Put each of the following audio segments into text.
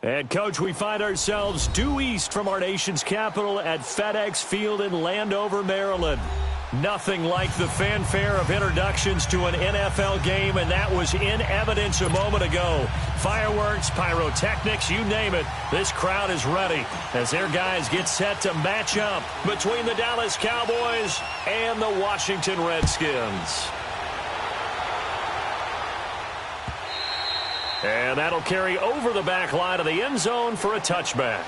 And, Coach, we find ourselves due east from our nation's capital at FedEx Field in Landover, Maryland. Nothing like the fanfare of introductions to an NFL game, and that was in evidence a moment ago. Fireworks, pyrotechnics, you name it, this crowd is ready as their guys get set to match up between the Dallas Cowboys and the Washington Redskins. And that'll carry over the back line of the end zone for a touchback.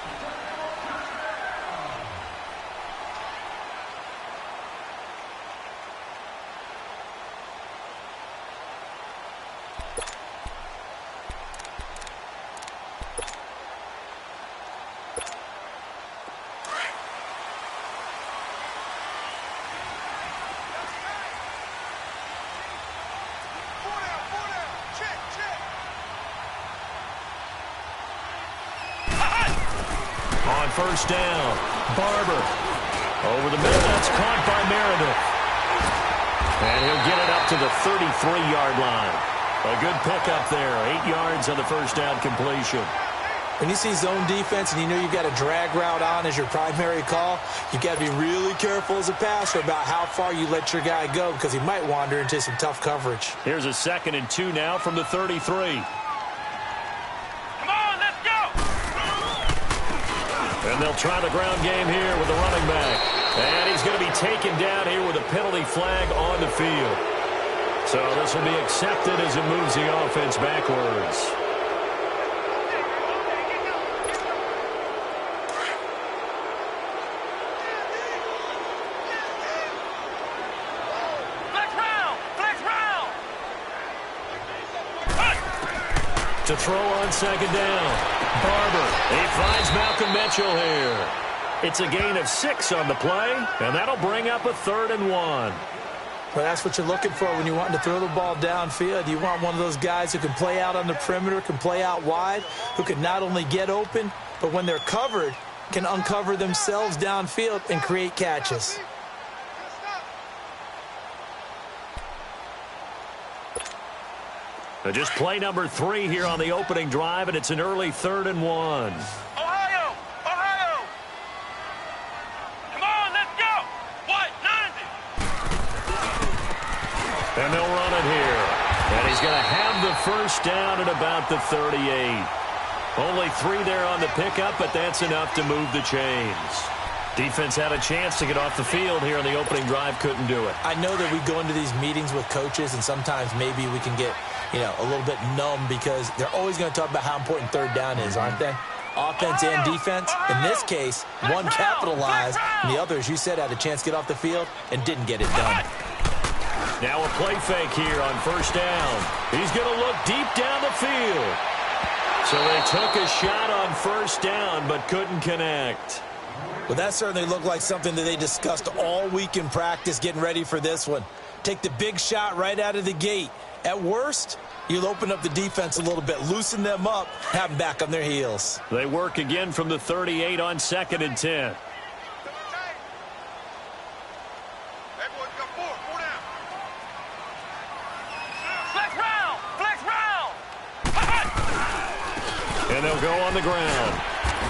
First down. Barber. Over the middle. That's caught by Meredith. And he'll get it up to the 33-yard line. A good pickup there. 8 yards on the first down completion. When you see zone defense and you know you've got a drag route on as your primary call, you've got to be really careful as a passer about how far you let your guy go because he might wander into some tough coverage. Here's a 2nd and 2 now from the 33. And they'll try the ground game here with the running back. And he's going to be taken down here with a penalty flag on the field. So this will be accepted as it moves the offense backwards. To throw on 2nd down. Barber. He finds Malcolm Mitchell here. It's a gain of 6 on the play, and that'll bring up a 3rd and 1. Well, that's what you're looking for when you want to throw the ball downfield. You want one of those guys who can play out on the perimeter, can play out wide, who can not only get open, but when they're covered, can uncover themselves downfield and create catches. Just play number 3 here on the opening drive, and it's an early 3rd and 1. Ohio! Ohio! Come on, let's go! What? 90! And they'll run it here. And he's going to have the first down at about the 38. Only 3 there on the pickup, but that's enough to move the chains. Defense had a chance to get off the field here on the opening drive, couldn't do it. I know that we go into these meetings with coaches, and sometimes maybe we can get, a little bit numb because they're always going to talk about how important 3rd down is, aren't they? Offense and defense. In this case, one capitalized, and the other, as you said, had a chance to get off the field and didn't get it done. Now a play fake here on 1st down. He's going to look deep down the field. So they took a shot on 1st down but couldn't connect. Well, that certainly looked like something that they discussed all week in practice getting ready for this one. Take the big shot right out of the gate. At worst, you'll open up the defense a little bit, loosen them up, have them back on their heels. They work again from the 38 on 2nd and 10. And they'll go on the ground.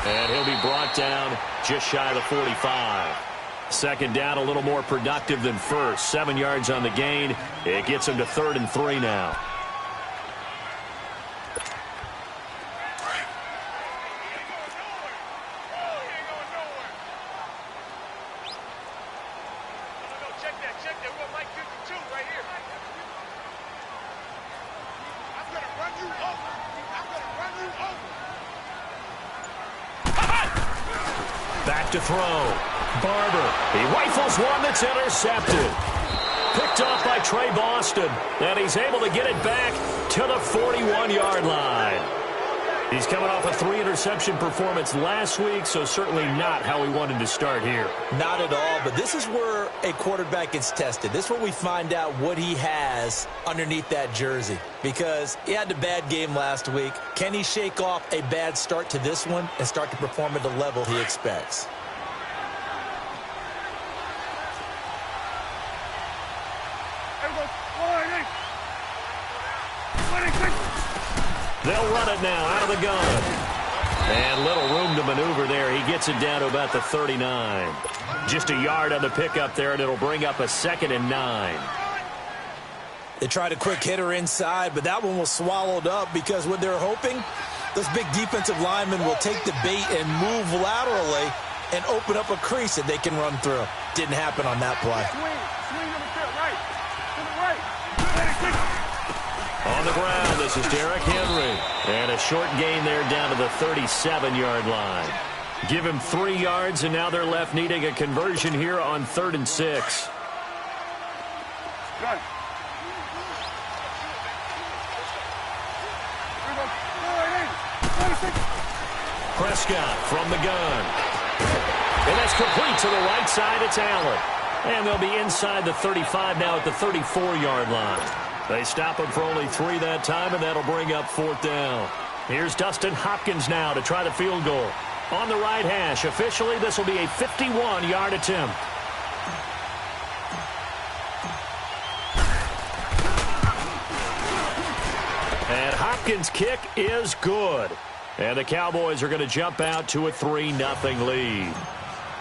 And he'll be brought down just shy of the 45. 2nd down, a little more productive than first. 7 yards on the gain. It gets him to 3rd and 3 now. Back to throw. Barber. He rifles one that's intercepted. Picked off by Trey Boston. And he's able to get it back to the 41-yard line. He's coming off a 3-interception performance last week, so certainly not how he wanted to start here. Not at all, but this is where a quarterback gets tested. This is where we find out what he has underneath that jersey. Because he had a bad game last week. Can he shake off a bad start to this one and start to perform at the level he expects? They'll run it now out of the gun. And little room to maneuver there. He gets it down to about the 39. Just a yard on the pickup there, and it'll bring up a 2nd and 9. They tried a quick hitter inside, but that one was swallowed up because what they're hoping, those big defensive linemen will take the bait and move laterally and open up a crease that they can run through. Didn't happen on that play. On the ground, this is Derrick Henry. And a short gain there down to the 37-yard line. Give him 3 yards, and now they're left needing a conversion here on 3rd and 6. Good. Prescott from the gun. And that's complete to the right side. It's Allen. And they'll be inside the 35 now at the 34-yard line. They stop him for only 3 that time, and that'll bring up 4th down. Here's Dustin Hopkins now to try the field goal. On the right hash, officially, this will be a 51-yard attempt. And Hopkins' kick is good. And the Cowboys are going to jump out to a 3-0 lead.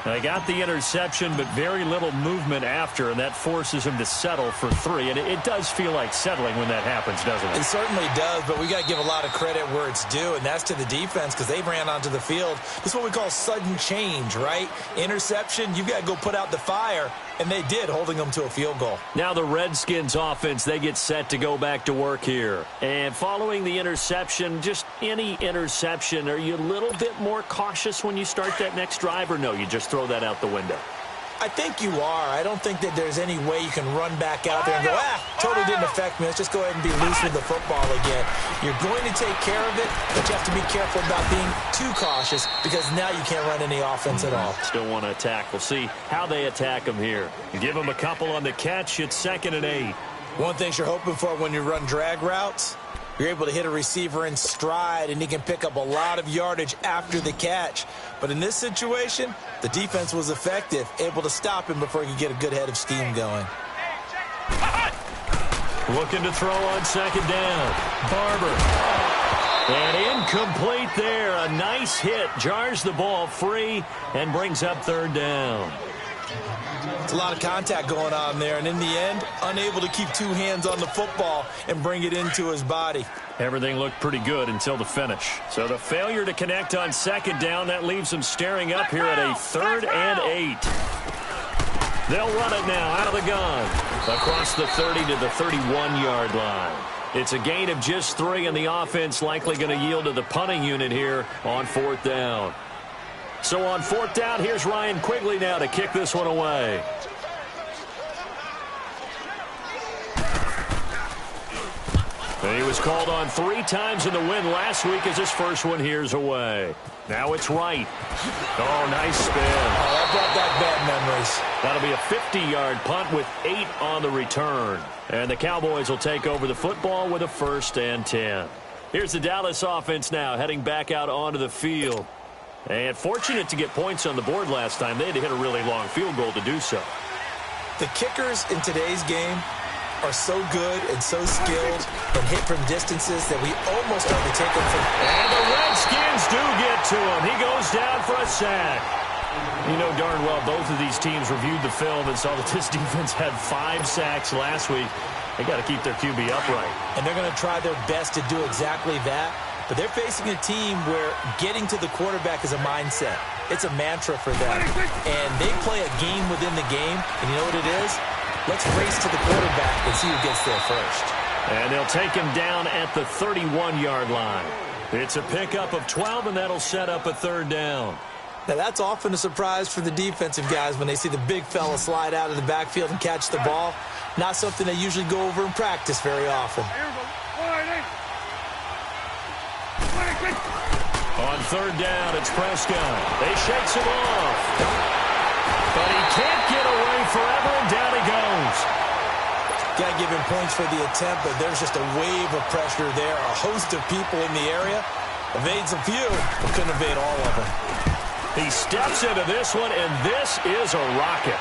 They got the interception, but very little movement after, and that forces him to settle for 3. And it does feel like settling when that happens, doesn't it? It certainly does, but we got to give a lot of credit where it's due, and that's to the defense because they ran onto the field. This is what we call sudden change, right? Interception, you've got to go put out the fire, and they did, holding them to a field goal. Now the Redskins offense, they get set to go back to work here. And following the interception, just any interception, are you a little bit more cautious when you start that next drive, or no, you just throw that out the window? I think you are. I don't think that there's any way you can run back out there and go, totally didn't affect me. Let's just go ahead and be loose with the football again. You're going to take care of it, but you have to be careful about being too cautious because now you can't run any offense at all. Still want to attack. We'll see how they attack them here. You give them a couple on the catch. It's 2nd and 8. One thing you're hoping for when you run drag routes, you're able to hit a receiver in stride, and he can pick up a lot of yardage after the catch. But in this situation, the defense was effective, able to stop him before he could get a good head of steam going. Looking to throw on 2nd down. Barber. And incomplete there. A nice hit. Jars the ball free and brings up 3rd down. It's a lot of contact going on there, and in the end, unable to keep 2 hands on the football and bring it into his body. Everything looked pretty good until the finish. So the failure to connect on 2nd down, that leaves them staring up here at a 3rd and 8. They'll run it now out of the gun. Across the 30 to the 31-yard line. It's a gain of just 3, and the offense likely going to yield to the punting unit here on 4th down. So on 4th down, here's Ryan Quigley now to kick this one away. And he was called on 3 times in the win last week as his first one here's away. Now it's Wright. Oh, nice spin. Oh, that brought back bad memories. That'll be a 50-yard punt with 8 on the return. And the Cowboys will take over the football with a 1st and 10. Here's the Dallas offense now heading back out onto the field. And fortunate to get points on the board last time. They had to hit a really long field goal to do so. The kickers in today's game are so good and so skilled and hit from distances that we almost have to take them from. And the Redskins do get to him. He goes down for a sack. You know darn well both of these teams reviewed the film and saw that this defense had 5 sacks last week. They got to keep their QB upright. And they're going to try their best to do exactly that. But they're facing a team where getting to the quarterback is a mindset. It's a mantra for them. And they play a game within the game. And you know what it is? Let's race to the quarterback and see who gets there first. And they'll take him down at the 31-yard line. It's a pickup of 12, and that'll set up a 3rd down. Now, that's often a surprise for the defensive guys when they see the big fella slide out of the backfield and catch the ball. Not something they usually go over in practice very often. On 3rd down, it's Prescott. They shakes him off. But he can't get away forever, and down he goes. Got to give him points for the attempt, but there's just a wave of pressure there. A host of people in the area. Evades a few, but couldn't evade all of them. He steps into this one, and this is a rocket.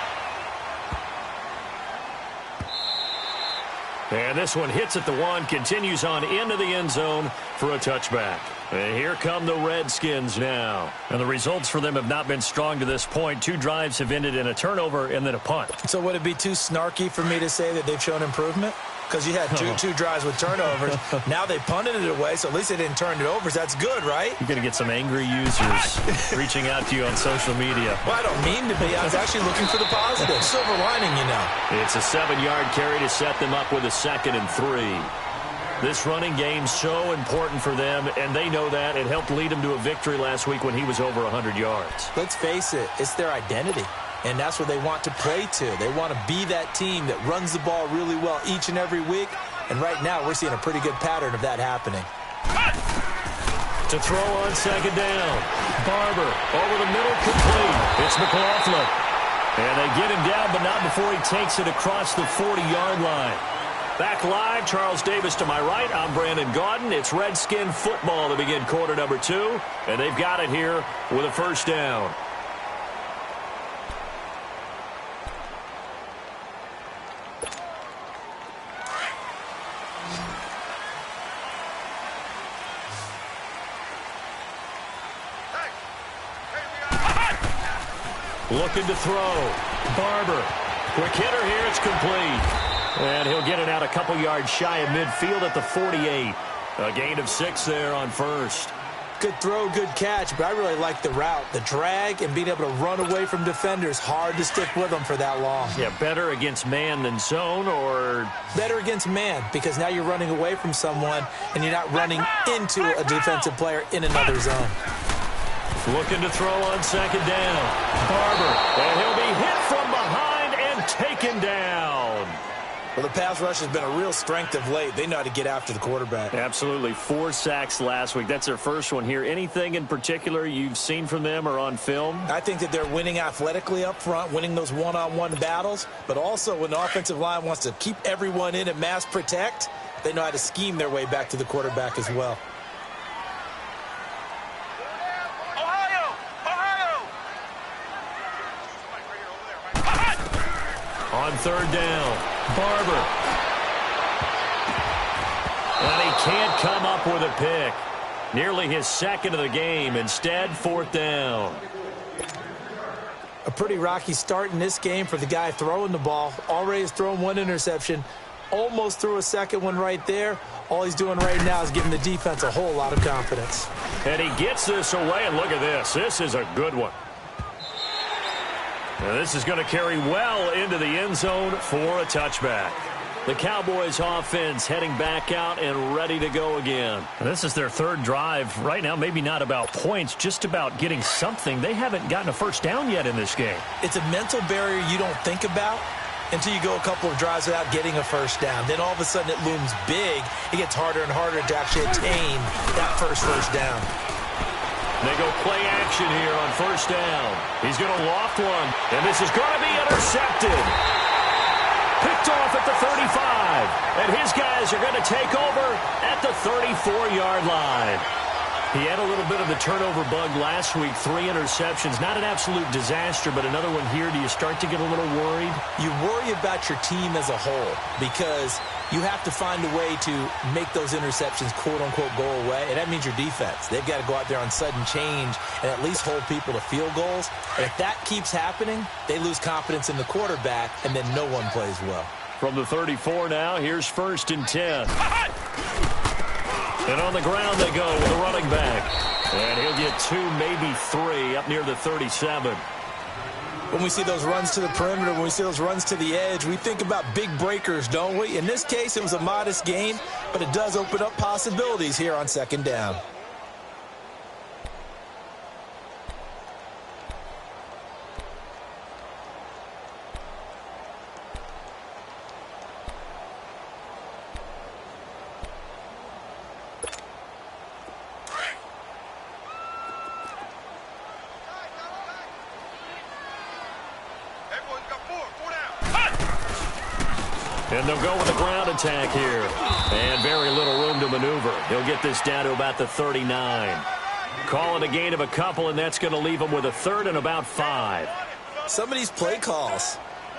And this one hits at the 1, continues on into the end zone for a touchback. And here come the Redskins now. And the results for them have not been strong to this point. 2 drives have ended in a turnover and then a punt. So would it be too snarky for me to say that they've shown improvement? Because you had two drives with turnovers. Now they punted it away, so at least they didn't turn it over. So that's good, right? You're going to get some angry users reaching out to you on social media. Well, I don't mean to be. I was actually looking for the positive. Silver lining, you know. It's a 7-yard carry to set them up with a 2nd and 3. This running game's so important for them, and they know that. It helped lead them to a victory last week when he was over 100 yards. Let's face it, it's their identity. And that's what they want to play to. They want to be that team that runs the ball really well each and every week. And right now, we're seeing a pretty good pattern of that happening. To throw on 2nd down. Barber over the middle, complete. It's McLaughlin. And they get him down, but not before he takes it across the 40-yard line. Back live, Charles Davis to my right. I'm Brandon Gaudin. It's Redskin football to begin quarter number 2. And they've got it here with a 1st down. Looking to throw. Barber. Quick hitter here. It's complete. And he'll get it out a couple yards shy of midfield at the 48. A gain of 6 there on 1st. Good throw, good catch, but I really like the route. The drag and being able to run away from defenders. Hard to stick with them for that long. Yeah, better against man than zone, or? Better against man, because now you're running away from someone and you're not running into a defensive player in another zone. Looking to throw on 2nd down. Barber. And he'll be hit from behind and taken down. Well, the pass rush has been a real strength of late. They know how to get after the quarterback. Absolutely. 4 sacks last week. That's their first one here. Anything in particular you've seen from them or on film? I think that they're winning athletically up front, winning those one-on-one battles. But also when the offensive line wants to keep everyone in and mass protect, they know how to scheme their way back to the quarterback as well. On 3rd down, Barber. And he can't come up with a pick. Nearly his 2nd of the game. Instead, 4th down. A pretty rocky start in this game for the guy throwing the ball. Already has thrown 1 interception. Almost threw a 2nd one right there. All he's doing right now is giving the defense a whole lot of confidence. And he gets this away, and look at this. This is a good one. And this is going to carry well into the end zone for a touchback. The Cowboys offense heading back out and ready to go again. And this is their 3rd drive right now. Maybe not about points, just about getting something. They haven't gotten a 1st down yet in this game. It's a mental barrier you don't think about until you go a couple of drives without getting a 1st down. Then all of a sudden it looms big. It gets harder and harder to actually attain that first down. They go play action here on 1st down. He's going to loft one, and this is going to be intercepted. Picked off at the 35, and his guys are going to take over at the 34-yard line. He had a little bit of the turnover bug last week, 3 interceptions. Not an absolute disaster, but another one here. Do you start to get a little worried? You worry about your team as a whole because you have to find a way to make those interceptions, quote-unquote, go away, and that means your defense. They've got to go out there on sudden change and at least hold people to field goals. And if that keeps happening, they lose confidence in the quarterback, and then no one plays well. From the 34 now, here's 1st and 10. And on the ground they go with a running back. And he'll get 2, maybe 3 up near the 37. When we see those runs to the perimeter, when we see those runs to the edge, we think about big breakers, don't we? In this case, it was a modest gain, but it does open up possibilities here on 2nd down. And they'll go with a ground attack here. And very little room to maneuver. He'll get this down to about the 39. Call it a gain of a couple, and that's going to leave him with a 3rd and about 5. Some of these play calls,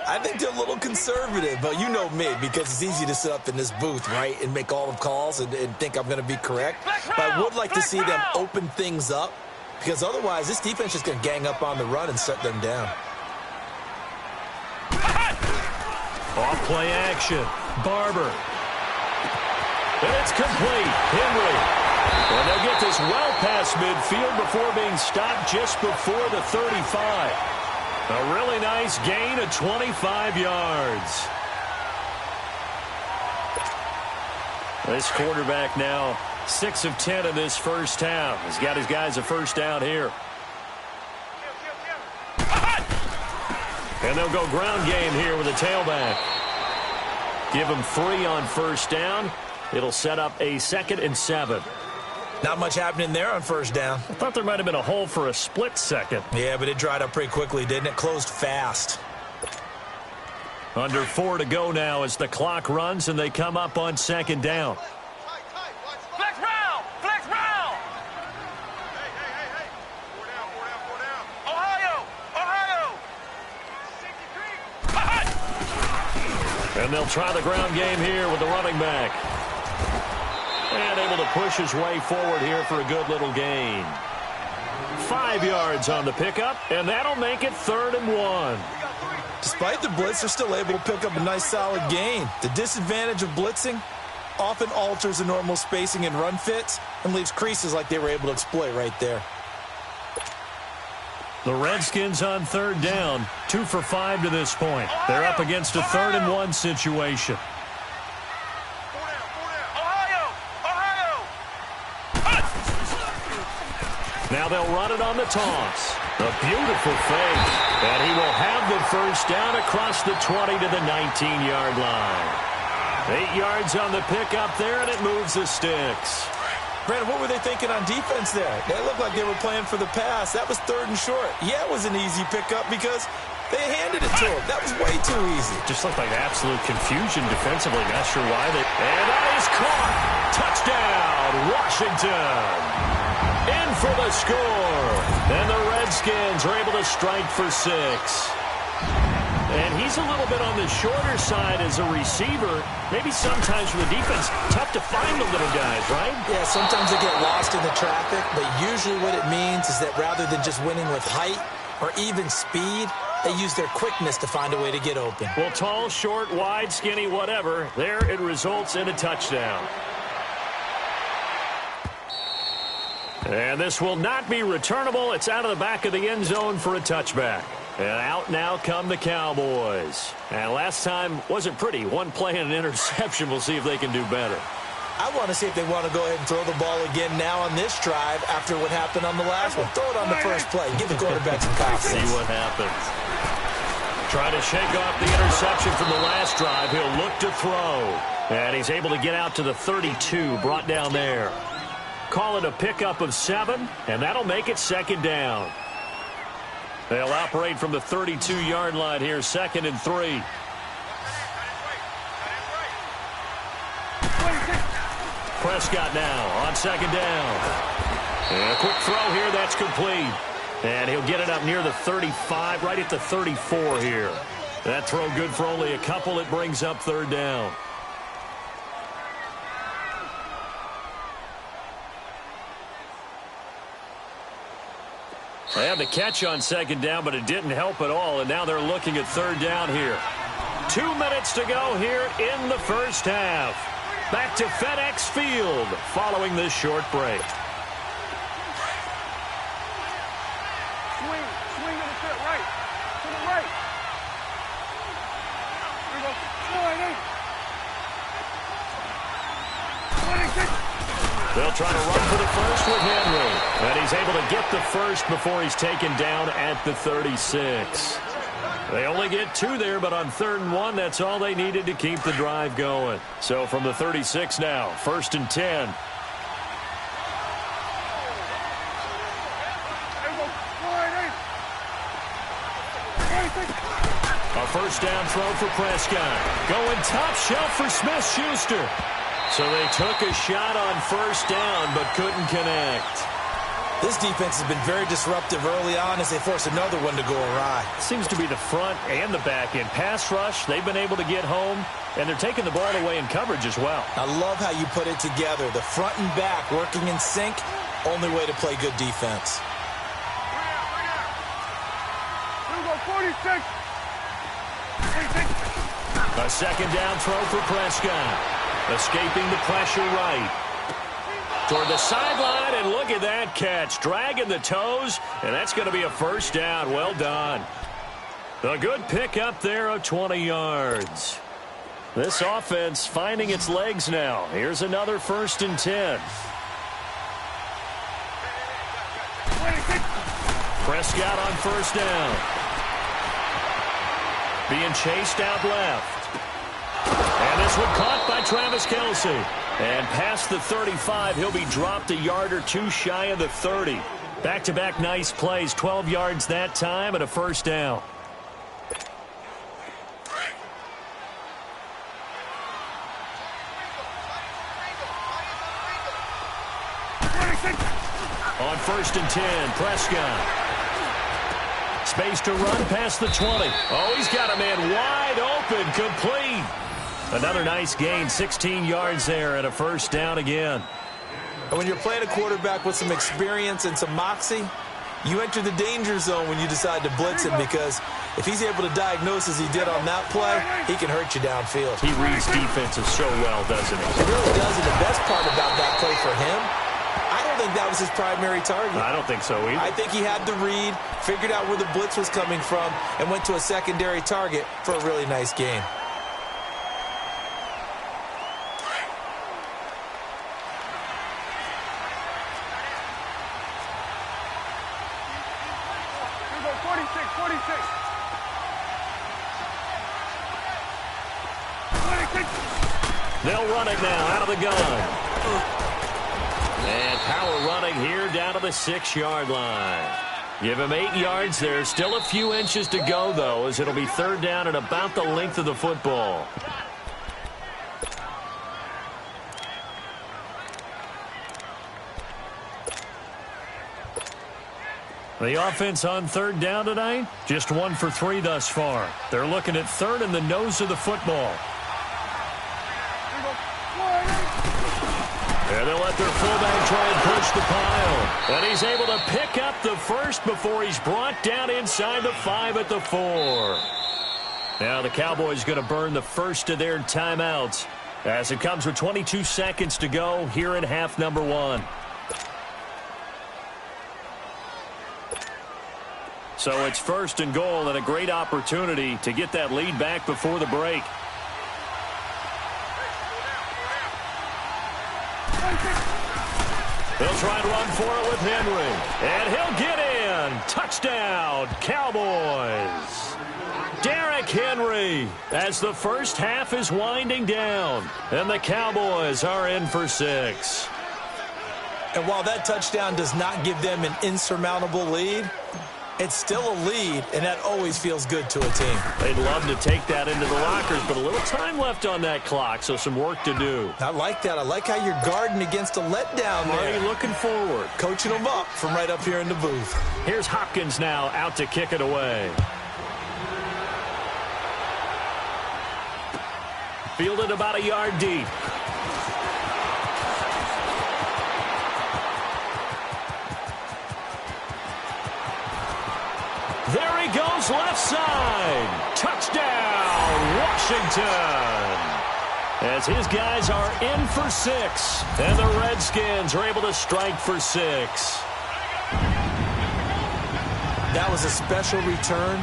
I think they're a little conservative, but you know me, because it's easy to sit up in this booth, right, and make all the calls and think I'm going to be correct. But I would like to see them open things up, because otherwise this defense is going to gang up on the run and shut them down. Off play action. Barber. And it's complete. Henry. And they'll get this well past midfield before being stopped just before the 35. A really nice gain of 25 yards. This quarterback now 6 of 10 in this first half. He's got his guys a first down here. And they'll go ground game here with a tailback. Give him 3 on first down. It'll set up a 2nd and 7. Not much happening there on first down. I thought there might have been a hole for a split second. Yeah, but it dried up pretty quickly, didn't it? Closed fast. Under 4 to go now as the clock runs and they come up on 2nd down. Flex round! Flex round! Hey. 4 down. Ohio! And they'll try the ground game here with the running back. And able to push his way forward here for a good little gain. 5 yards on the pickup, and that'll make it 3rd and 1. Despite the blitz, they're still able to pick up a nice solid gain. The disadvantage of blitzing often alters the normal spacing and run fits and leaves creases like they were able to exploit right there. The Redskins on 3rd down, 2 for 5 to this point. They're up against a 3rd and 1 situation. Now they'll run it on the toss. A beautiful fake. And he will have the first down across the 20 to the 19-yard line. 8 yards on the pickup there, and it moves the sticks. Brandon, what were they thinking on defense there? They looked like they were playing for the pass. That was 3rd and short. Yeah, it was an easy pickup because they handed it to him. That was way too easy. Just looked like absolute confusion defensively. Not sure why they... And that is caught. Touchdown, Washington. In for the score. And the Redskins are able to strike for 6. And he's a little bit on the shorter side as a receiver. Maybe sometimes for the defense, tough to find the little guys, right? Yeah, sometimes they get lost in the traffic, but usually what it means is that rather than just winning with height or even speed, they use their quickness to find a way to get open. Well, tall, short, wide, skinny, whatever, there it results in a touchdown. And this will not be returnable. It's out of the back of the end zone for a touchback. And out now come the Cowboys. And last time wasn't pretty. One play and an interception. We'll see if they can do better. I want to see if they want to go ahead and throw the ball again now on this drive after what happened on the last one. Throw it on the first play. Give the quarterback some confidence. See what happens. Trying to shake off the interception from the last drive. He'll look to throw. And he's able to get out to the 32. Brought down there. Call it a pickup of 7, and that'll make it 2nd down. They'll operate from the 32-yard line here, 2nd and 3. Prescott now on 2nd down. And a quick throw here, that's complete. And he'll get it up near the 35, right at the 34 here. That throw good for only a couple. It brings up 3rd down. They had the catch on 2nd down, but it didn't help at all, and now they're looking at 3rd down here. 2 minutes to go here in the first half. Back to FedEx Field following this short break. Swing to the right. To the right. Here we go. They'll try to run for the first with Henry. And he's able to get the first before he's taken down at the 36. They only get 2 there, but on 3rd and 1, that's all they needed to keep the drive going. So from the 36 now, 1st and 10. A first down throw for Prescott. Going top shelf for Smith-Schuster. So they took a shot on first down, but couldn't connect. This defense has been very disruptive early on as they force another one to go awry. Seems to be the front and the back end. Pass rush, they've been able to get home, and they're taking the ball away in coverage as well. I love how you put it together. The front and back working in sync, only way to play good defense. 46. A second down throw for Prescott. Escaping the pressure right. Toward the sideline, and look at that catch. Dragging the toes, and that's going to be a first down. Well done. A good pick up there of 20 yards. This offense finding its legs now. Here's another 1st and 10. Prescott on 1st down. Being chased out left. And this one caught by Travis Kelce. And past the 35, he'll be dropped a yard or two shy of the 30. Back-to-back nice plays, 12 yards that time and a first down. On 1st and 10, Prescott. Space to run past the 20. Oh, he's got a man wide open, complete. Another nice gain, 16 yards there and a first down again. And when you're playing a quarterback with some experience and some moxie, you enter the danger zone when you decide to blitz him, because if he's able to diagnose as he did on that play, he can hurt you downfield. He reads defenses so well, doesn't he? He really does, and the best part about that play for him, I don't think that was his primary target. I don't think so either. I think he had the read, figured out where the blitz was coming from, and went to a secondary target for a really nice game. They'll run it now out of the gun. And power running here down to the 6-yard line. Give him 8 yards there. Still a few inches to go, though, as it'll be 3rd down and about the length of the football. The offense on 3rd down tonight, just 1 for 3 thus far. They're looking at 3rd in the nose of the football. And they'll let their fullback try and push the pile. And he's able to pick up the first before he's brought down inside the 5 at the 4. Now the Cowboys going to burn the first of their timeouts as it comes with 22 seconds to go here in half number 1. So it's 1st and goal and a great opportunity to get that lead back before the break. He'll try and run for it with Henry. And he'll get in. Touchdown, Cowboys. Derrick Henry as the first half is winding down. And the Cowboys are in for 6. And while that touchdown does not give them an insurmountable lead, it's still a lead, and that always feels good to a team. They'd love to take that into the lockers, but a little time left on that clock, so some work to do. I like that. I like how you're guarding against a letdown there. Already looking forward. Coaching them up from right up here in the booth. Here's Hopkins now out to kick it away. Fielded about a yard deep. There he goes, left side. Touchdown, Washington. As his guys are in for 6. And the Redskins are able to strike for 6. That was a special return,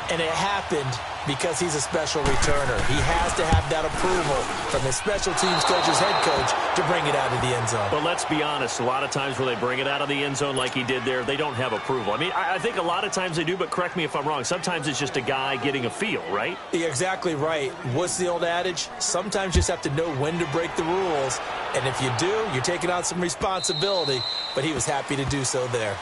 and it happened because he's a special returner. He has to have that approval from his special teams coach's head coach to bring it out of the end zone. But let's be honest, a lot of times when they bring it out of the end zone like he did there, they don't have approval. I mean, I think a lot of times they do, but correct me if I'm wrong. Sometimes it's just a guy getting a feel, right? You're exactly right. What's the old adage? Sometimes you just have to know when to break the rules. And if you do, you're taking on some responsibility. But he was happy to do so there.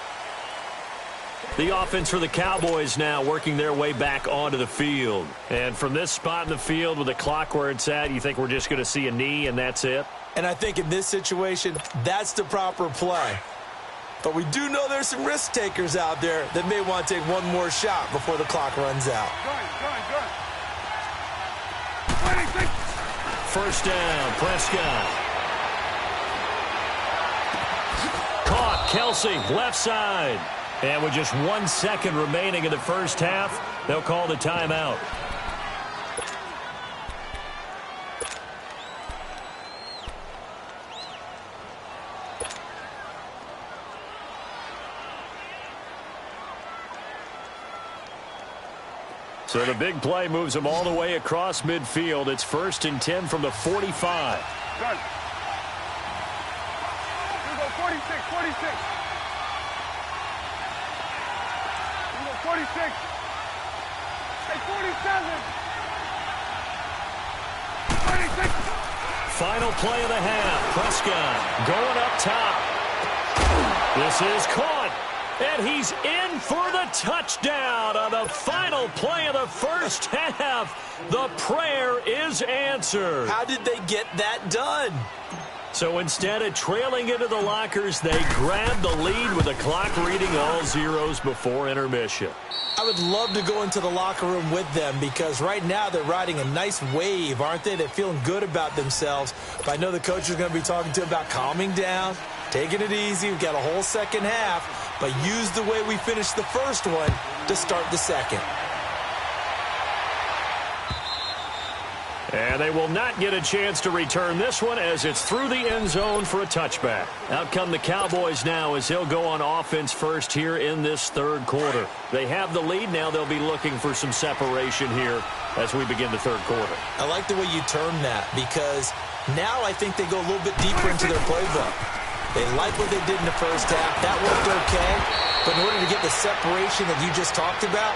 The offense for the Cowboys now working their way back onto the field. And from this spot in the field with the clock where it's at, you think we're just going to see a knee and that's it? And I think in this situation, that's the proper play. But we do know there's some risk takers out there that may want to take one more shot before the clock runs out. Gun. 26. First down, Prescott. Caught, Kelsey, left side. And with just 1 second remaining in the first half, they'll call the timeout. So the big play moves them all the way across midfield. It's 1st and 10 from the 45. Gun. Here we go, 46. 46. Hey, 47. 26. Final play of the half. Prescott going up top. This is caught. And he's in for the touchdown on the final play of the first half. The prayer is answered. How did they get that done? So instead of trailing into the lockers, they grabbed the lead with the clock reading all zeros before intermission. I would love to go into the locker room with them because right now they're riding a nice wave, aren't they? They're feeling good about themselves. But I know the coach is going to be talking to them about calming down, taking it easy. We've got a whole second half, but use the way we finished the first one to start the second. And they will not get a chance to return this one as it's through the end zone for a touchback. Out come the Cowboys now as they'll go on offense first here in this third quarter. They have the lead. Now they'll be looking for some separation here as we begin the third quarter. I like the way you term that because now I think they go a little bit deeper into their playbook. They like what they did in the first half. That worked okay. But in order to get the separation that you just talked about,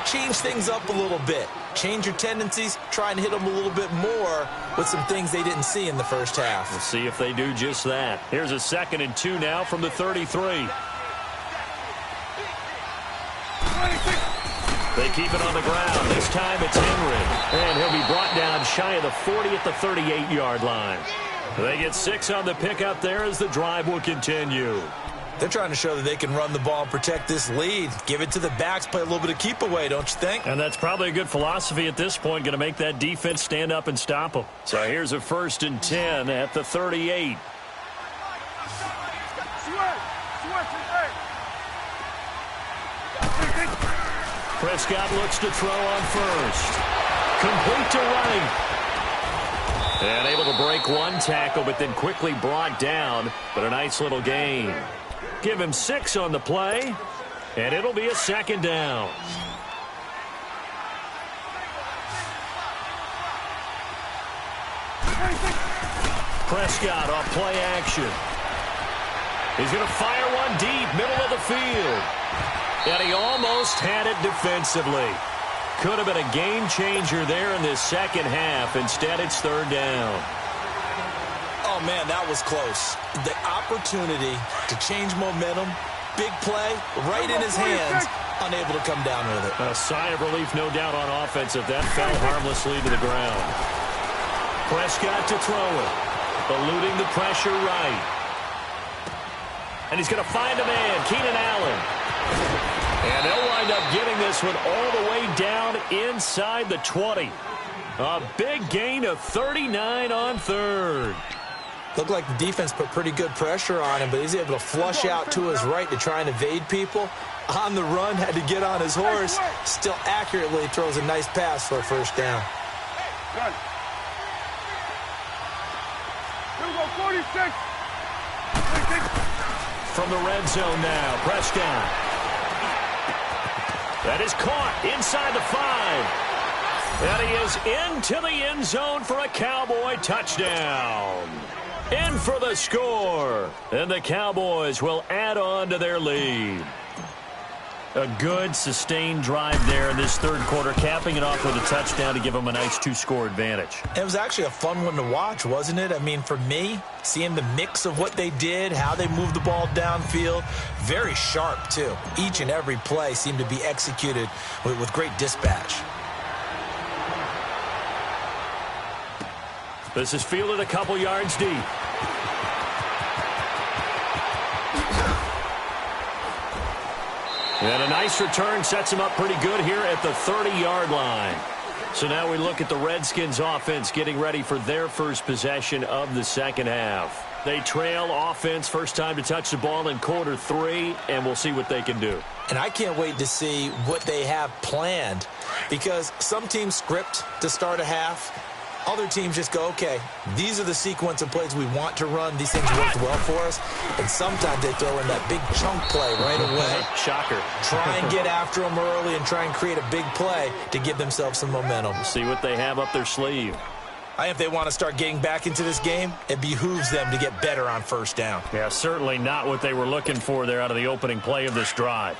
change things up a little bit. Change your tendencies. Try and hit them a little bit more with some things they didn't see in the first half. We'll see if they do just that. Here's a 2nd and 2 now from the 33. They keep it on the ground. This time it's Henry. And he'll be brought down shy of the 40 at the 38-yard line. They get 6 on the pickup there as the drive will continue. They're trying to show that they can run the ball and protect this lead. Give it to the backs, play a little bit of keep away, don't you think? And that's probably a good philosophy at this point, going to make that defense stand up and stop them. So here's a 1st and 10 at the 38. Prescott looks to throw on first. Complete to right. And able to break one tackle, but then quickly brought down. But a nice little gain. Give him 6 on the play, and it'll be a 2nd down. Prescott off play action. He's going to fire one deep, middle of the field. And he almost had it defensively. Could have been a game changer there in this second half. Instead, it's 3rd down. Oh, man, that was close. The opportunity to change momentum, big play, right in his hands, unable to come down with it. A sigh of relief, no doubt, on offense if that fell harmlessly to the ground. Prescott to throw it, eluding the pressure right. And he's going to find a man, Keenan Allen. And they'll wind up getting this one all the way down inside the 20. A big gain of 39 on 3rd. Looked like the defense put pretty good pressure on him, but he's able to flush out to his right to try and evade people. On the run, had to get on his horse. Still accurately throws a nice pass for a 1st down. Gun. Here we go, 46. From the red zone now, Prescott. That is caught inside the 5. And he is into the end zone for a Cowboy touchdown. In for the score. And the Cowboys will add on to their lead. A good, sustained drive there in this third quarter, capping it off with a touchdown to give them a nice 2-score advantage. It was actually a fun one to watch, wasn't it? I mean, for me, seeing the mix of what they did, how they moved the ball downfield, very sharp, too. Each and every play seemed to be executed with great dispatch. This is fielded a couple yards deep. And a nice return sets him up pretty good here at the 30-yard line. So now we look at the Redskins offense getting ready for their first possession of the second half. They trail offense first time to touch the ball in quarter 3, and we'll see what they can do. And I can't wait to see what they have planned, because some teams script to start a half. Other teams just go, okay, these are the sequence of plays we want to run. These things worked well for us. And sometimes they throw in that big chunk play right away. Shocker. Try and get after them early and try and create a big play to give themselves some momentum. See what they have up their sleeve. If they want to start getting back into this game, it behooves them to get better on first down. Yeah, certainly not what they were looking for there out of the opening play of this drive.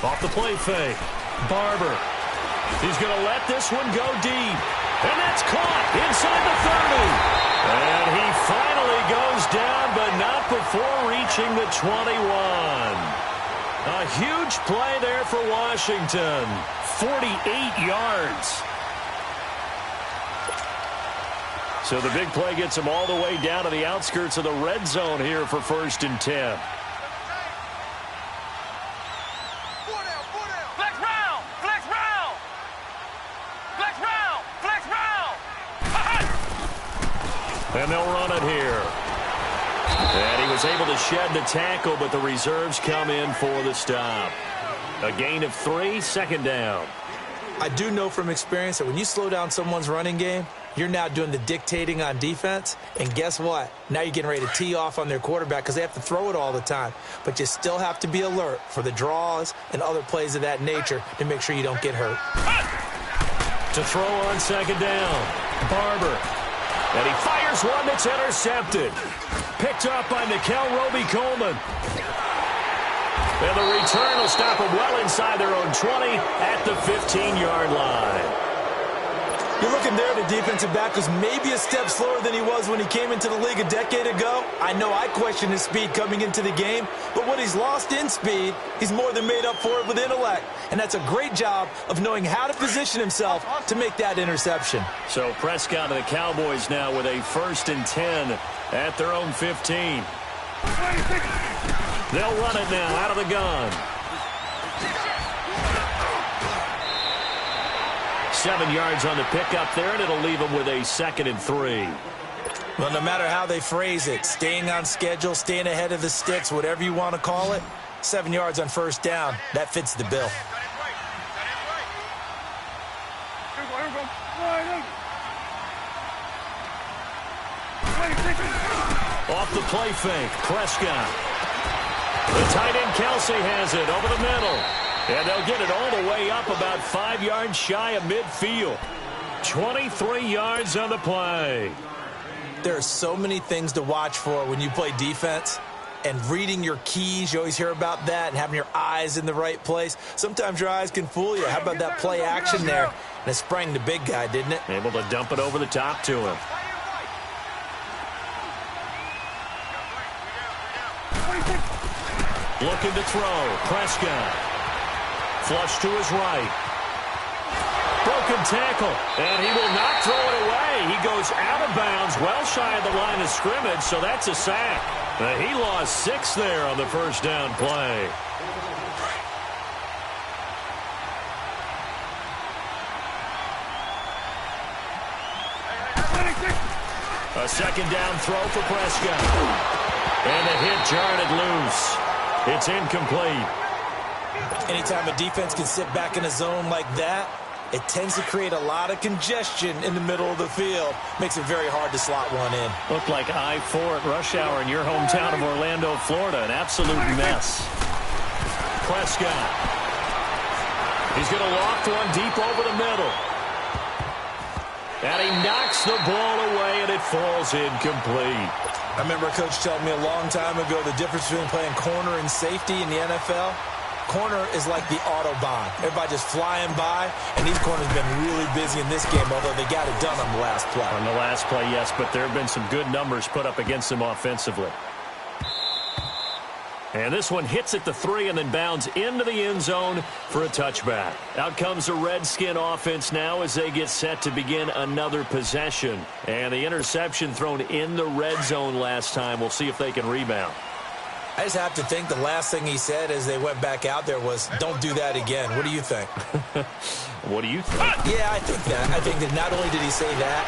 Off the play fake. Barber. He's going to let this one go deep. And that's caught inside the 30. And he finally goes down, but not before reaching the 21. A huge play there for Washington. 48 yards. So the big play gets him all the way down to the outskirts of the red zone here for 1st and 10. And they'll run it here. And he was able to shed the tackle, but the reserves come in for the stop. A gain of 3, 2nd down. I do know from experience that when you slow down someone's running game, you're now doing the dictating on defense. And guess what? Now you're getting ready to tee off on their quarterback because they have to throw it all the time. But you still have to be alert for the draws and other plays of that nature to make sure you don't get hurt. To throw on 2nd down. Barber. And he fires one that's intercepted. Picked up by Nikel Roby-Coleman. And the return will stop them well inside their own 20 at the 15-yard line. You're looking there, the defensive back was maybe a step slower than he was when he came into the league a decade ago. I know I questioned his speed coming into the game, but what he's lost in speed, he's more than made up for it with intellect. And that's a great job of knowing how to position himself to make that interception. So Prescott and the Cowboys now with a 1st and 10 at their own 15. They'll run it now out of the gun. 7 yards on the pickup there, and it'll leave them with a 2nd and 3. Well, no matter how they phrase it, staying on schedule, staying ahead of the sticks, whatever you want to call it, 7 yards on 1st down, that fits the bill. Off the play fake, Prescott. The tight end Kelsey has it over the middle. And they'll get it all the way up about 5 yards shy of midfield. 23 yards on the play. There are so many things to watch for when you play defense. And reading your keys, you always hear about that, and having your eyes in the right place. Sometimes your eyes can fool you. How about that play action there? And it sprang the big guy, didn't it? Able to dump it over the top to him. Looking to throw. Prescott. Flush to his right. Broken tackle. And he will not throw it away. He goes out of bounds, well shy of the line of scrimmage, so that's a sack. He lost 6 there on the 1st down play. A 2nd down throw for Prescott. And the hit jarred it loose. It's incomplete. Anytime a defense can sit back in a zone like that, it tends to create a lot of congestion in the middle of the field. Makes it very hard to slot one in. Looked like I-4 at rush hour in your hometown of Orlando, Florida. An absolute mess. Prescott. He's going to loft one deep over the middle. And he knocks the ball away, and it falls incomplete. I remember a coach telling me a long time ago the difference between playing corner and safety in the NFL. Corner is like the Autobahn. Everybody just flying by, and these corners have been really busy in this game, although they got it done on the last play. On the last play, yes, but there have been some good numbers put up against them offensively. And this one hits at the 3 and then bounds into the end zone for a touchback. Out comes the Redskin offense now as they get set to begin another possession. And the interception thrown in the red zone last time. We'll see if they can rebound. I just have to think the last thing he said as they went back out there was, don't do that again. What do you think? What do you think? Yeah, I think that. I think that not only did he say that,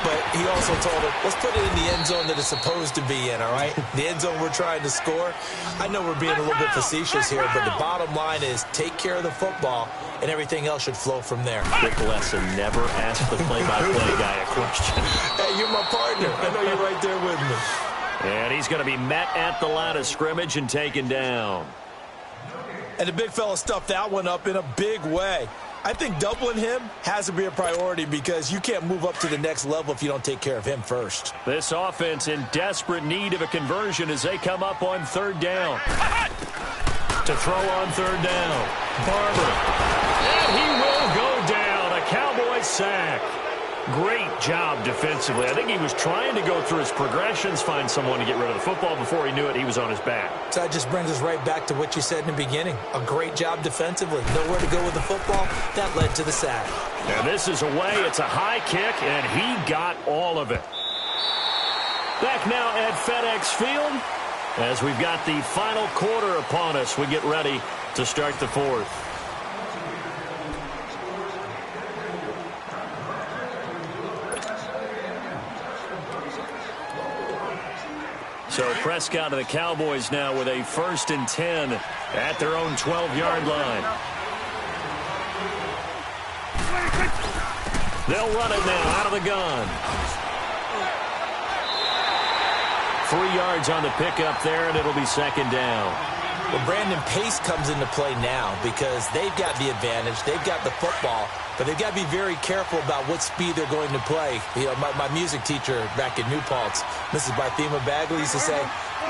but he also told him, let's put it in the end zone that it's supposed to be in, all right? The end zone we're trying to score. I know we're being a little bit facetious here, but the bottom line is take care of the football, and everything else should flow from there. Quick lesson, never ask the play-by-play guy a question. Hey, you're my partner. I know you're right there with me. And he's going to be met at the line of scrimmage and taken down. And the big fella stuffed that one up in a big way. I think doubling him has to be a priority because you can't move up to the next level if you don't take care of him first. This offense in desperate need of a conversion as they come up on 3rd down. To throw on 3rd down. Barber. And he will go down. A Cowboy sack. Great job defensively. I think he was trying to go through his progressions, find someone to get rid of the football. Before he knew it, he was on his back. So that just brings us right back to what you said in the beginning. A great job defensively. Nowhere to go with the football. That led to the sack. And this is away. It's a high kick, and he got all of it. Back now at FedEx Field as we've got the final quarter upon us. We get ready to start the 4th. So Prescott of the Cowboys now with a 1st and 10 at their own 12-yard line. They'll run it now out of the gun. 3 yards on the pickup there, and it'll be 2nd down. Well, Brandon, pace comes into play now because they've got the advantage. They've got the football, but they've got to be very careful about what speed they're going to play. You know, my music teacher back in New Paltz, Mrs. Bythema Bagley, used to say,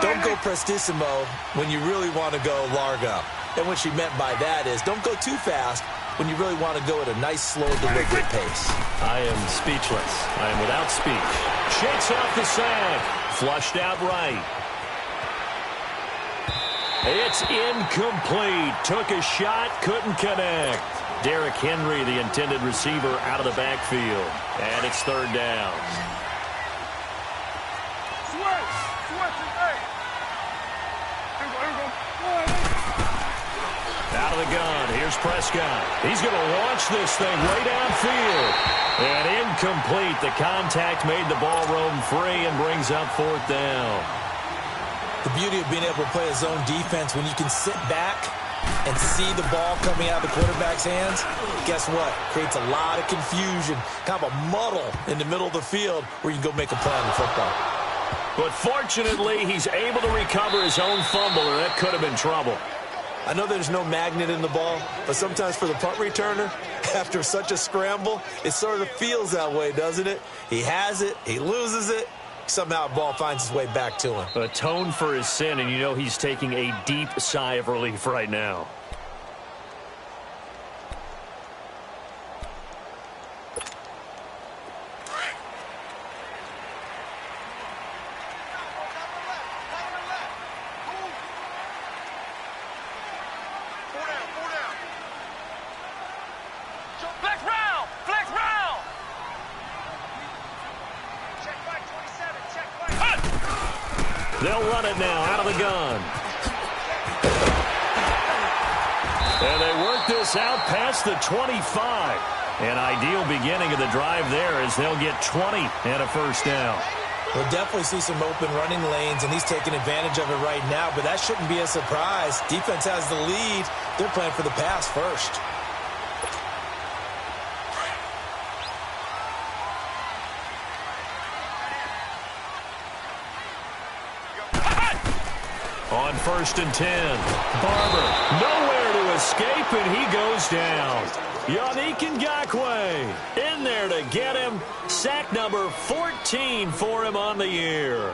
don't go prestissimo when you really want to go largo. And what she meant by that is don't go too fast when you really want to go at a nice, slow, deliberate pace. I am speechless. I am without speech. Shakes off the sack. Flushed out right. It's incomplete. Took a shot, couldn't connect. Derrick Henry, the intended receiver, out of the backfield. And it's 3rd down. Out of the gun. Here's Prescott. He's going to launch this thing way downfield. And incomplete. The contact made the ball roam free and brings up 4th down. The beauty of being able to play a zone defense when you can sit back and see the ball coming out of the quarterback's hands, guess what? Creates a lot of confusion, kind of a muddle in the middle of the field where you can go make a play on the football. But fortunately, he's able to recover his own fumble, or that could have been trouble. I know there's no magnet in the ball, but sometimes for the punt returner, after such a scramble, it sort of feels that way, doesn't it? He has it, he loses it. Somehow the ball finds its way back to him. Atone for his sin, and you know he's taking a deep sigh of relief right now. They'll run it now out of the gun. And they work this out past the 25. An ideal beginning of the drive there as they'll get 20 and a 1st down. We'll definitely see some open running lanes, and he's taking advantage of it right now, but that shouldn't be a surprise. Defense has the lead. They're playing for the pass first. On 1st and 10, Barber nowhere to escape, and he goes down. Yannick Ngakoue in there to get him. Sack number 14 for him on the year.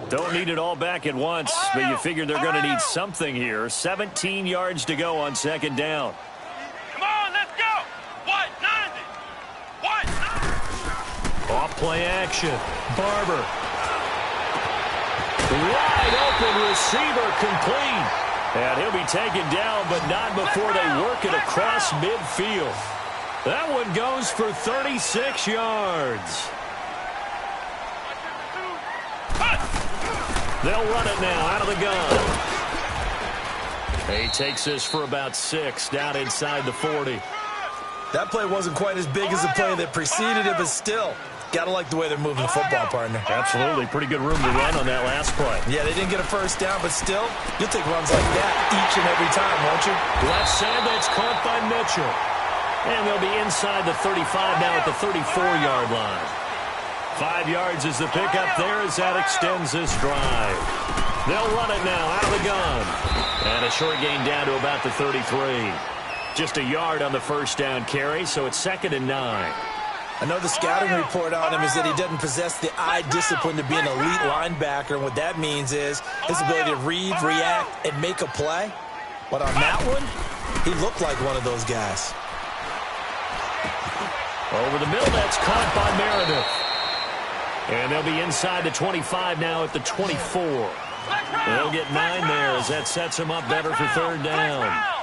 Don't need it all back at once, but you figure they're going to need something here. 17 yards to go on 2nd down. Come on, let's go. 190. 190. Off-play action. Barber. Wide open receiver complete. And he'll be taken down, but not before they work it across midfield. That one goes for 36 yards. They'll run it now out of the gun. He takes this for about 6 down inside the 40. That play wasn't quite as big as the play that preceded it, but still, gotta like the way they're moving the football, partner. Absolutely. Pretty good room to run on that last play. Yeah, they didn't get a first down, but still, you'll take runs like that each and every time, won't you? Left side, that's caught by Mitchell. And they'll be inside the 35 now at the 34-yard line. 5 yards is the pickup there as that extends this drive. They'll run it now out of the gun. And a short gain down to about the 33. Just a yard on the first down carry, so it's 2nd and 9. I know the scouting report on him is that he doesn't possess the eye discipline to be an elite linebacker, and what that means is his ability to read, react, and make a play. But on that one, he looked like one of those guys. Over the middle, that's caught by Meredith. And they'll be inside the 25 now at the 24. They'll get 9 there as that sets them up better for 3rd down.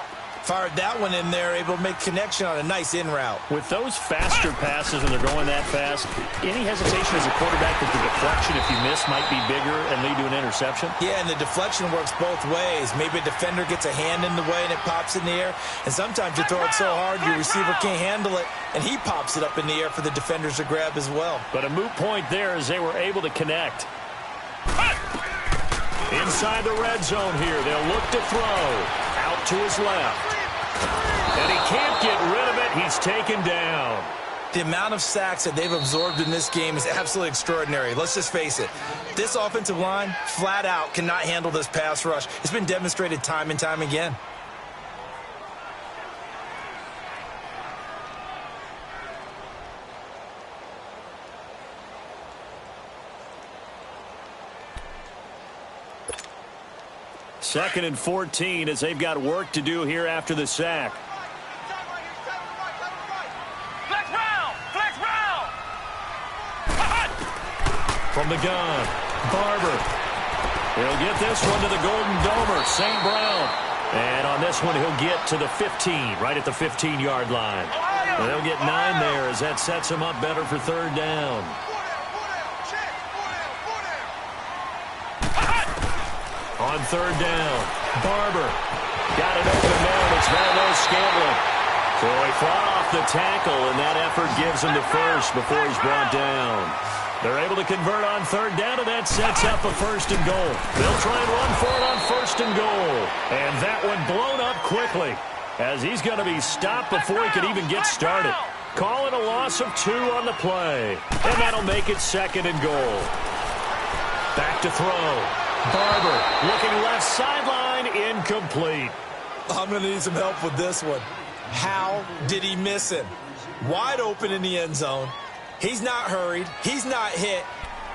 Fired that one in there, able to make connection on a nice in route. With those faster passes and they're going that fast, any hesitation as a quarterback that the deflection, if you miss, might be bigger and lead to an interception? Yeah, and the deflection works both ways. Maybe a defender gets a hand in the way and it pops in the air. And sometimes you throw it so hard your receiver can't handle it, and he pops it up in the air for the defenders to grab as well. But a moot point there as they were able to connect. Inside the red zone here, they'll look to throw. Out to his left. And he can't get rid of it. He's taken down. The amount of sacks that they've absorbed in this game is absolutely extraordinary. Let's just face it. This offensive line, flat out, cannot handle this pass rush. It's been demonstrated time and time again. Second and 14 as they've got work to do here after the sack. From the gun, Barber. He'll get this one to the Golden Domer, St. Brown. And on this one, he'll get to the 15, right at the 15-yard line. And they'll get 9 there as that sets them up better for 3rd down. On 3rd down, Barber. Got it open there, and it's Valdez Scantling. So he fought off the tackle, and that effort gives him the first before he's brought down. They're able to convert on 3rd down, and that sets up a 1st and goal. They'll try and run for it on 1st and goal. And that one blown up quickly as he's going to be stopped before he could even get started. Call it a loss of 2 on the play. And that'll make it 2nd and goal. Back to throw. Barber looking left sideline, incomplete. I'm going to need some help with this one. How did he miss him? Wide open in the end zone. He's not hurried. He's not hit.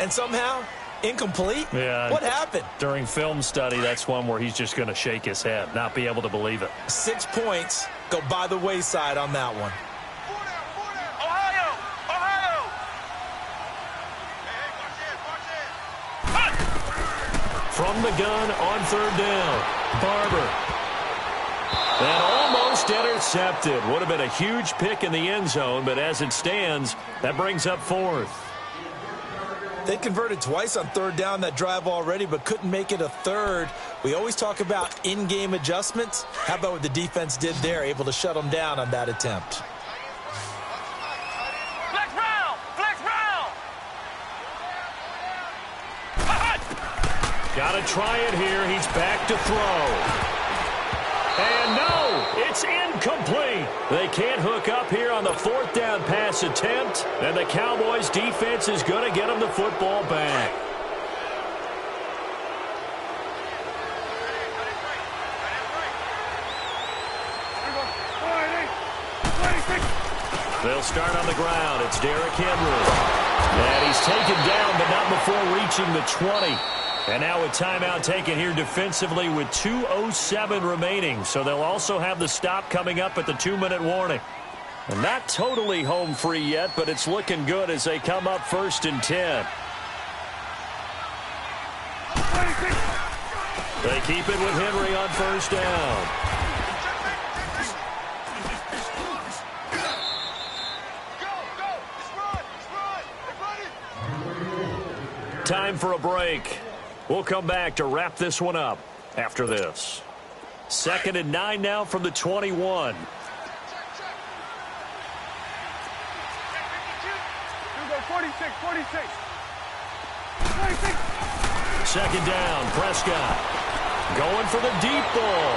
And somehow, incomplete? Yeah. What happened? During film study, that's one where he's just going to shake his head, not be able to believe it. 6 points go by the wayside on that one. From the gun on 3rd down, Barber. And almost intercepted. Would have been a huge pick in the end zone, but as it stands, that brings up 4th. They converted twice on 3rd down that drive already, but couldn't make it a 3rd. We always talk about in-game adjustments. How about what the defense did there, able to shut them down on that attempt? Got to try it here. He's back to throw. And no, it's incomplete. They can't hook up here on the 4th down pass attempt. And the Cowboys defense is going to get them the football back. They'll start on the ground. It's Derrick Henry. And he's taken down, but not before reaching the 20. And now a timeout taken here defensively with 2:07 remaining. So they'll also have the stop coming up at the 2-minute warning. And not totally home free yet, but it's looking good as they come up 1st and 10. They keep it with Henry on 1st down. Time for a break. We'll come back to wrap this one up after this. 2nd and 9 now from the 21. You go 46. 2nd down, Prescott. Going for the deep ball.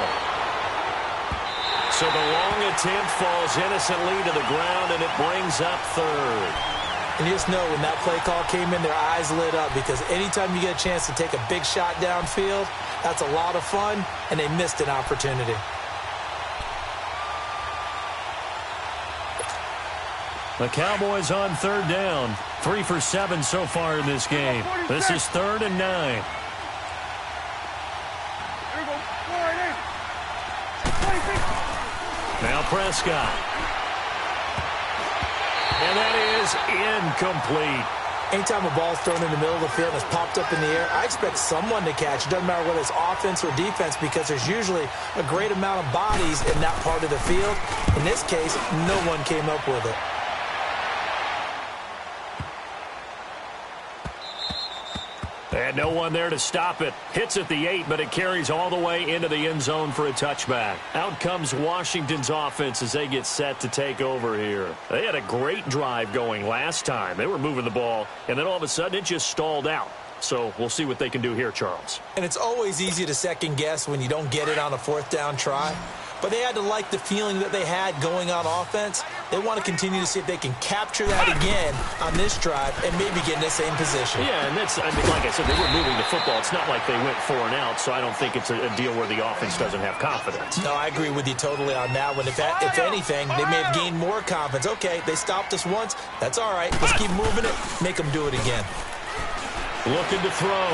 So the long attempt falls innocently to the ground, and it brings up 3rd. And you just know when that play call came in, their eyes lit up, because anytime you get a chance to take a big shot downfield, that's a lot of fun, and they missed an opportunity. The Cowboys on 3rd down. 3 for 7 so far in this game. This is 3rd and 9. Now Prescott. And that is incomplete. Anytime a ball's thrown in the middle of the field and it's popped up in the air, I expect someone to catch. It doesn't matter whether it's offense or defense, because there's usually a great amount of bodies in that part of the field. In this case, no one came up with it. And no one there to stop it. Hits at the 8, but it carries all the way into the end zone for a touchback. Out comes Washington's offense as they get set to take over here. They had a great drive going last time. They were moving the ball, and then all of a sudden it just stalled out. So we'll see what they can do here, Charles. And it's always easy to second guess when you don't get it on a 4th down try. But they had to like the feeling that they had going on offense. They want to continue to see if they can capture that again on this drive and maybe get in the same position. Yeah, and that's, I mean, like I said, they were moving the football. It's not like they went 4 and out, so I don't think it's a deal where the offense doesn't have confidence. No, I agree with you totally on that one. If anything, they may have gained more confidence. Okay, they stopped us once. That's all right. Let's keep moving it. Make them do it again. Looking to throw.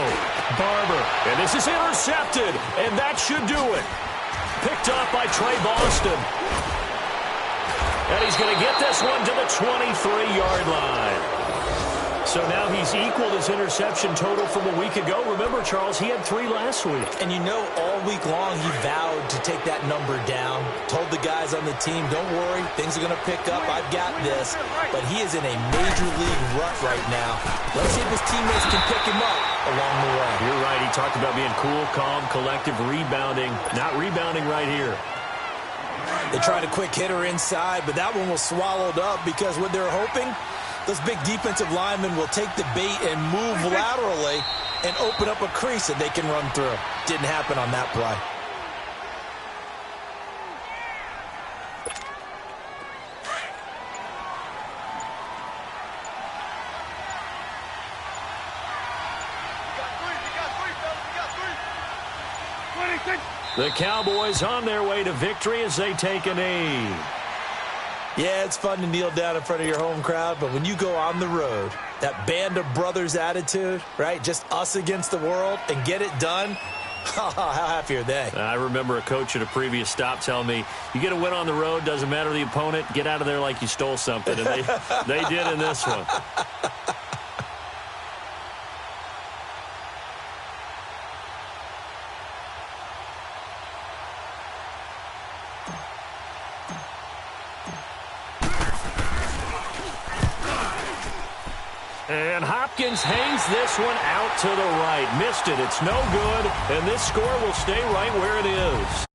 Barber. And this is intercepted, and that should do it. Picked off by Trey Boston. And he's going to get this one to the 23-yard line. So now he's equaled his interception total from a week ago. Remember, Charles, he had 3 last week. And you know, all week long he vowed to take that number down. Told the guys on the team, don't worry, things are going to pick up. I've got this. But he is in a major league rut right now. Let's see if his teammates can pick him up along the way. You're right. He talked about being cool, calm, collective, rebounding. Not rebounding right here. They tried a quick hitter inside, but that one was swallowed up because what they're hoping, those big defensive linemen will take the bait and move laterally and open up a crease that they can run through. Didn't happen on that play. The Cowboys on their way to victory as they take a knee. Yeah, it's fun to kneel down in front of your home crowd, but when you go on the road, that band of brothers attitude, right, just us against the world, and get it done, how happy are they? I remember a coach at a previous stop telling me, you get a win on the road, doesn't matter the opponent, get out of there like you stole something, and they did in this one. And Hopkins hangs this one out to the right. Missed it. It's no good. And this score will stay right where it is.